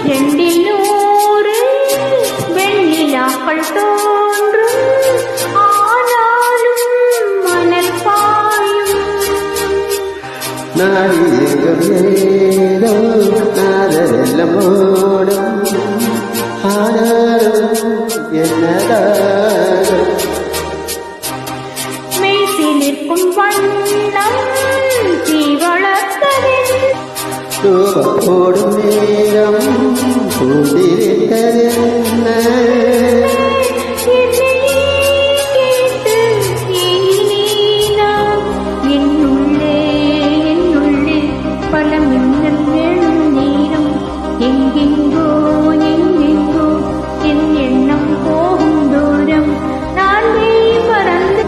இரண்டில் நூறு வெண்ணிலாக்கள் தோன்றும், ஆனாலும் மணல் பாயும். நாடி எங்கும் ஏதோ நாதெல்லாம் ஓடும், ஆனாலும் என்னதான் மெய்சிலிருக்கும் வண்ணம் தீ வளர்த்ததில் ஓடும் நேரம் கூட்டிருக்கதென்ன. என்னுள்ளே பல மின்னல் நீரும் எங்கெங்கோ எங்கெங்கோ என் எண்ணம் போகும் தூரம் நான் பறந்து